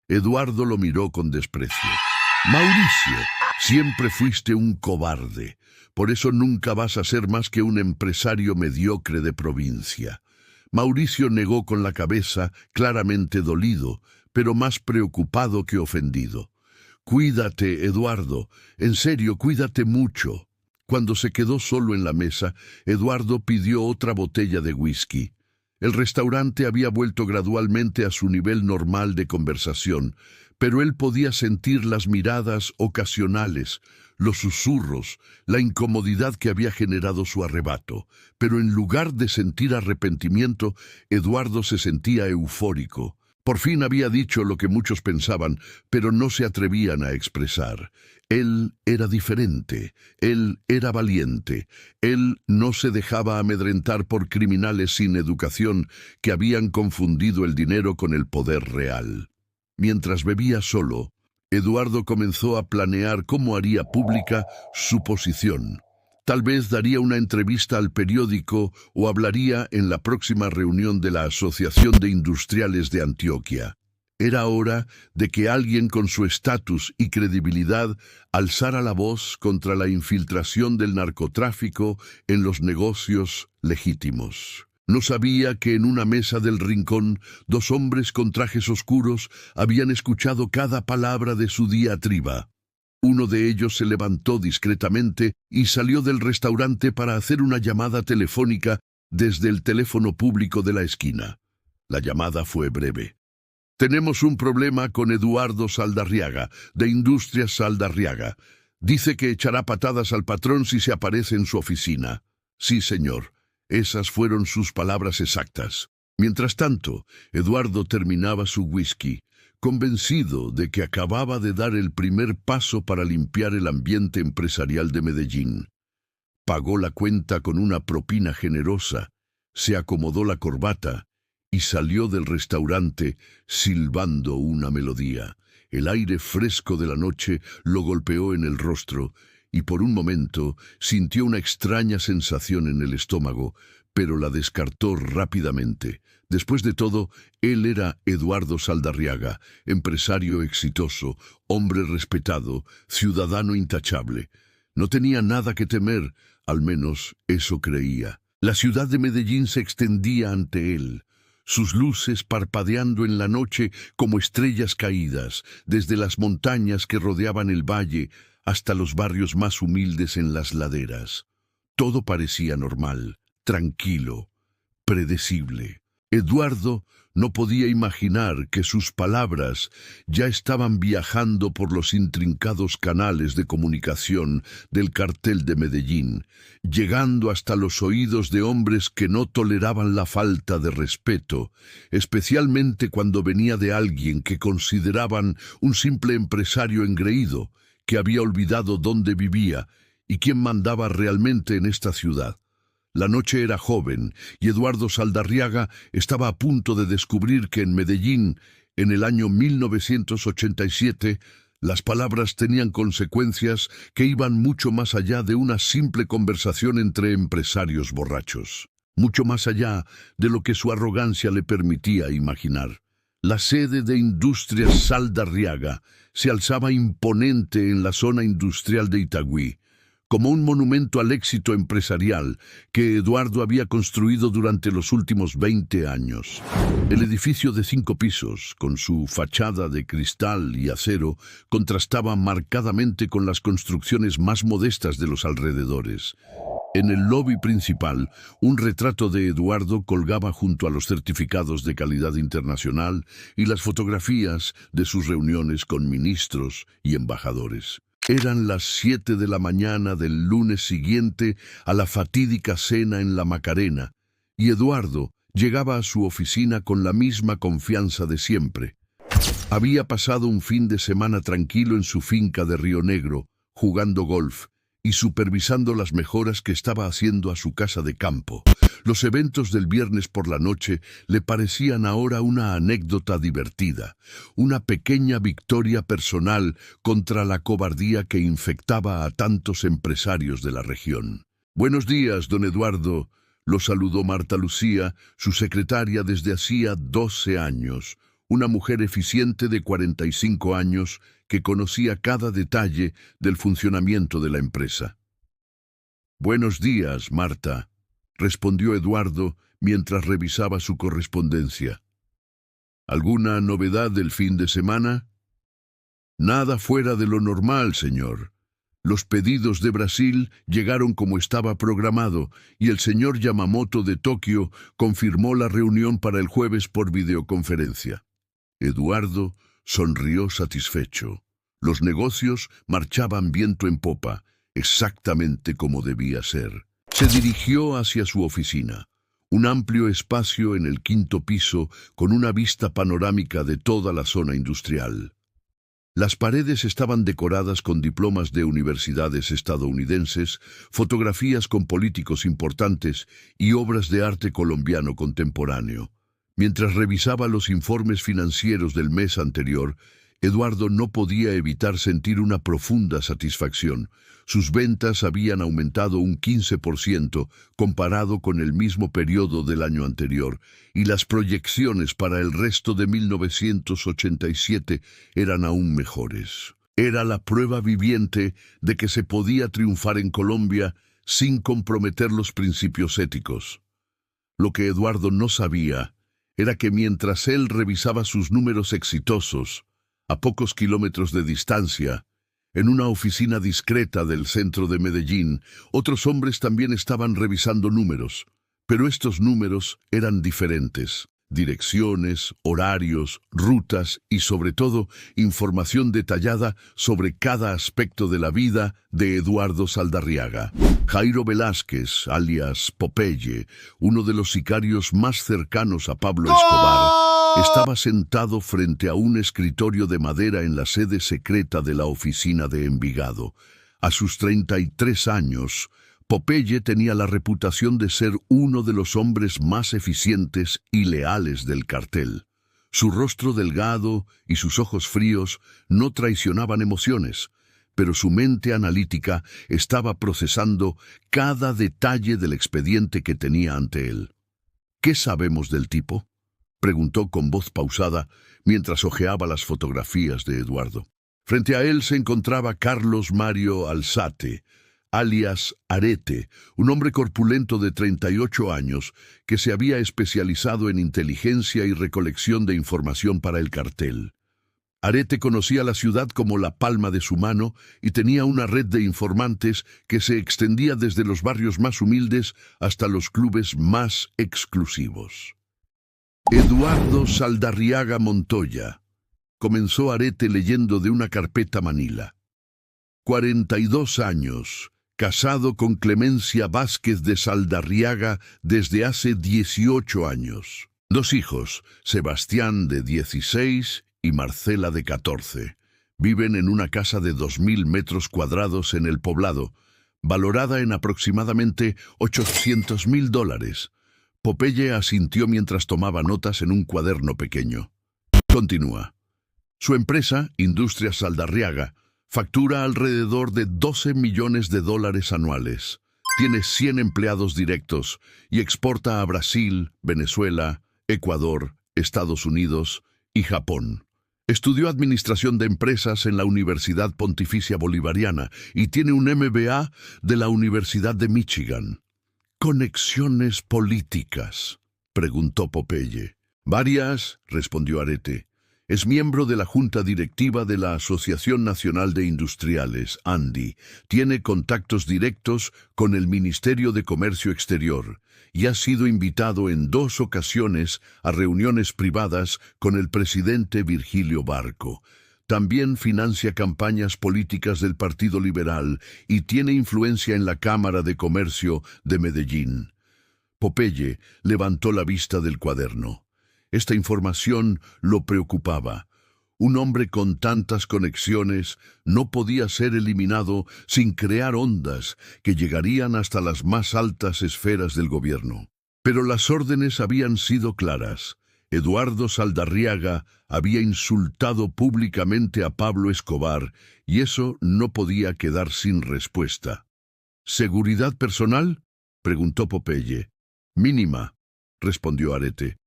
Eduardo lo miró con desprecio. Mauricio, siempre fuiste un cobarde. Por eso nunca vas a ser más que un empresario mediocre de provincia. Mauricio negó con la cabeza, claramente dolido, pero más preocupado que ofendido. Cuídate, Eduardo. En serio, cuídate mucho. Cuando se quedó solo en la mesa, Eduardo pidió otra botella de whisky. El restaurante había vuelto gradualmente a su nivel normal de conversación, pero él podía sentir las miradas ocasionales, los susurros, la incomodidad que había generado su arrebato. Pero en lugar de sentir arrepentimiento, Eduardo se sentía eufórico. Por fin había dicho lo que muchos pensaban, pero no se atrevían a expresar. Él era diferente, él era valiente, él no se dejaba amedrentar por criminales sin educación que habían confundido el dinero con el poder real. Mientras bebía solo, Eduardo comenzó a planear cómo haría pública su posición. Tal vez daría una entrevista al periódico o hablaría en la próxima reunión de la Asociación de Industriales de Antioquia. Era hora de que alguien con su estatus y credibilidad alzara la voz contra la infiltración del narcotráfico en los negocios legítimos. No sabía que en una mesa del rincón, dos hombres con trajes oscuros habían escuchado cada palabra de su diatriba. Uno de ellos se levantó discretamente y salió del restaurante para hacer una llamada telefónica desde el teléfono público de la esquina. La llamada fue breve. Tenemos un problema con Eduardo Saldarriaga, de Industrias Saldarriaga. Dice que echará patadas al patrón si se aparece en su oficina. Sí, señor. Esas fueron sus palabras exactas. Mientras tanto, Eduardo terminaba su whisky, convencido de que acababa de dar el primer paso para limpiar el ambiente empresarial de Medellín. Pagó la cuenta con una propina generosa, se acomodó la corbata y salió del restaurante silbando una melodía. El aire fresco de la noche lo golpeó en el rostro y por un momento sintió una extraña sensación en el estómago, pero la descartó rápidamente. Después de todo, él era Eduardo Saldarriaga, empresario exitoso, hombre respetado, ciudadano intachable. No tenía nada que temer, al menos eso creía. La ciudad de Medellín se extendía ante él, sus luces parpadeando en la noche como estrellas caídas, desde las montañas que rodeaban el valle hasta los barrios más humildes en las laderas. Todo parecía normal, tranquilo, predecible. Eduardo no podía imaginar que sus palabras ya estaban viajando por los intrincados canales de comunicación del cartel de Medellín, llegando hasta los oídos de hombres que no toleraban la falta de respeto, especialmente cuando venía de alguien que consideraban un simple empresario engreído, que había olvidado dónde vivía y quién mandaba realmente en esta ciudad. La noche era joven y Eduardo Saldarriaga estaba a punto de descubrir que en Medellín, en el año 1987, las palabras tenían consecuencias que iban mucho más allá de una simple conversación entre empresarios borrachos, mucho más allá de lo que su arrogancia le permitía imaginar. La sede de Industrias Saldarriaga se alzaba imponente en la zona industrial de Itagüí, como un monumento al éxito empresarial que Eduardo había construido durante los últimos 20 años. El edificio de 5 pisos, con su fachada de cristal y acero, contrastaba marcadamente con las construcciones más modestas de los alrededores. En el lobby principal, un retrato de Eduardo colgaba junto a los certificados de calidad internacional y las fotografías de sus reuniones con ministros y embajadores. Eran las 7 de la mañana del lunes siguiente a la fatídica cena en la Macarena, y Eduardo llegaba a su oficina con la misma confianza de siempre. Había pasado un fin de semana tranquilo en su finca de Río Negro, jugando golf y supervisando las mejoras que estaba haciendo a su casa de campo. Los eventos del viernes por la noche le parecían ahora una anécdota divertida, una pequeña victoria personal contra la cobardía que infectaba a tantos empresarios de la región. «Buenos días, don Eduardo», lo saludó Marta Lucía, su secretaria desde hacía 12 años, una mujer eficiente de 45 años que conocía cada detalle del funcionamiento de la empresa. «Buenos días, Marta», respondió Eduardo mientras revisaba su correspondencia. «¿Alguna novedad del fin de semana?» «Nada fuera de lo normal, señor. Los pedidos de Brasil llegaron como estaba programado y el señor Yamamoto de Tokio confirmó la reunión para el jueves por videoconferencia». Eduardo sonrió satisfecho. Los negocios marchaban viento en popa, exactamente como debía ser. Se dirigió hacia su oficina, un amplio espacio en el 5º piso con una vista panorámica de toda la zona industrial. Las paredes estaban decoradas con diplomas de universidades estadounidenses, fotografías con políticos importantes y obras de arte colombiano contemporáneo. Mientras revisaba los informes financieros del mes anterior, Eduardo no podía evitar sentir una profunda satisfacción. Sus ventas habían aumentado un 15% comparado con el mismo periodo del año anterior, y las proyecciones para el resto de 1987 eran aún mejores. Era la prueba viviente de que se podía triunfar en Colombia sin comprometer los principios éticos. Lo que Eduardo no sabía era que mientras él revisaba sus números exitosos, a pocos kilómetros de distancia, en una oficina discreta del centro de Medellín, otros hombres también estaban revisando números, pero estos números eran diferentes. Direcciones, horarios, rutas y sobre todo información detallada sobre cada aspecto de la vida de Eduardo Saldarriaga. Jairo Velázquez, alias Popeye, uno de los sicarios más cercanos a Pablo Escobar, estaba sentado frente a un escritorio de madera en la sede secreta de la oficina de Envigado. A sus 33 años, Popeye tenía la reputación de ser uno de los hombres más eficientes y leales del cartel. Su rostro delgado y sus ojos fríos no traicionaban emociones, pero su mente analítica estaba procesando cada detalle del expediente que tenía ante él. «¿Qué sabemos del tipo?», preguntó con voz pausada mientras hojeaba las fotografías de Eduardo. Frente a él se encontraba Carlos Mario Alzate, alias Arete, un hombre corpulento de 38 años que se había especializado en inteligencia y recolección de información para el cartel. Arete conocía la ciudad como la palma de su mano y tenía una red de informantes que se extendía desde los barrios más humildes hasta los clubes más exclusivos. «Eduardo Saldarriaga Montoya», comenzó Arete leyendo de una carpeta manila. «42 años, casado con Clemencia Vázquez de Saldarriaga desde hace 18 años. 2 hijos, Sebastián de 16 y Marcela de 14. Viven en una casa de 2.000 metros cuadrados en el poblado, valorada en aproximadamente $800.000. Popeye asintió mientras tomaba notas en un cuaderno pequeño. Continúa. Su empresa, Industrias Saldarriaga, factura alrededor de $12 millones anuales. Tiene 100 empleados directos y exporta a Brasil, Venezuela, Ecuador, Estados Unidos y Japón. Estudió Administración de Empresas en la Universidad Pontificia Bolivariana y tiene un MBA de la Universidad de Michigan. «¿Conexiones políticas?», preguntó Popeye. «Varias», respondió Arete. «Es miembro de la Junta Directiva de la Asociación Nacional de Industriales, ANDI. Tiene contactos directos con el Ministerio de Comercio Exterior y ha sido invitado en 2 ocasiones a reuniones privadas con el presidente Virgilio Barco. También financia campañas políticas del Partido Liberal y tiene influencia en la Cámara de Comercio de Medellín». Popeye levantó la vista del cuaderno. Esta información lo preocupaba. Un hombre con tantas conexiones no podía ser eliminado sin crear ondas que llegarían hasta las más altas esferas del gobierno. Pero las órdenes habían sido claras. Eduardo Saldarriaga había insultado públicamente a Pablo Escobar y eso no podía quedar sin respuesta. «¿Seguridad personal?», preguntó Popeye. «Mínima», respondió Arete.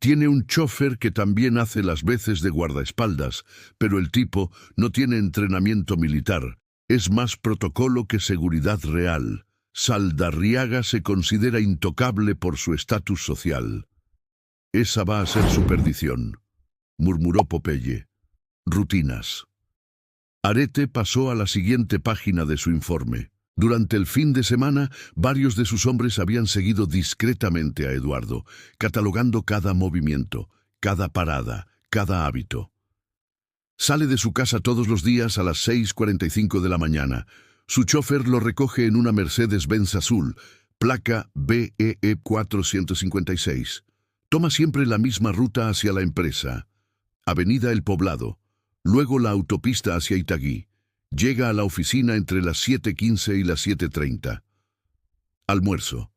Tiene un chofer que también hace las veces de guardaespaldas, pero el tipo no tiene entrenamiento militar. Es más protocolo que seguridad real. Saldarriaga se considera intocable por su estatus social. Esa va a ser su perdición, murmuró Popeye. Rutinas. Arete pasó a la siguiente página de su informe. Durante el fin de semana, varios de sus hombres habían seguido discretamente a Eduardo, catalogando cada movimiento, cada parada, cada hábito. Sale de su casa todos los días a las 6:45 de la mañana. Su chofer lo recoge en una Mercedes-Benz azul, placa BEE 456. Toma siempre la misma ruta hacia la empresa. Avenida El Poblado, luego la autopista hacia Itagüí. Llega a la oficina entre las 7:15 y las 7:30. Almuerzo.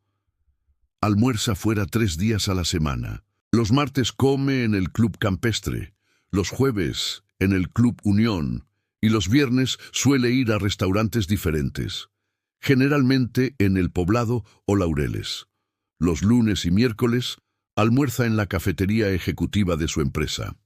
Almuerza fuera 3 días a la semana. Los martes come en el Club Campestre, los jueves en el Club Unión y los viernes suele ir a restaurantes diferentes, generalmente en El Poblado o Laureles. Los lunes y miércoles almuerza en la cafetería ejecutiva de su empresa.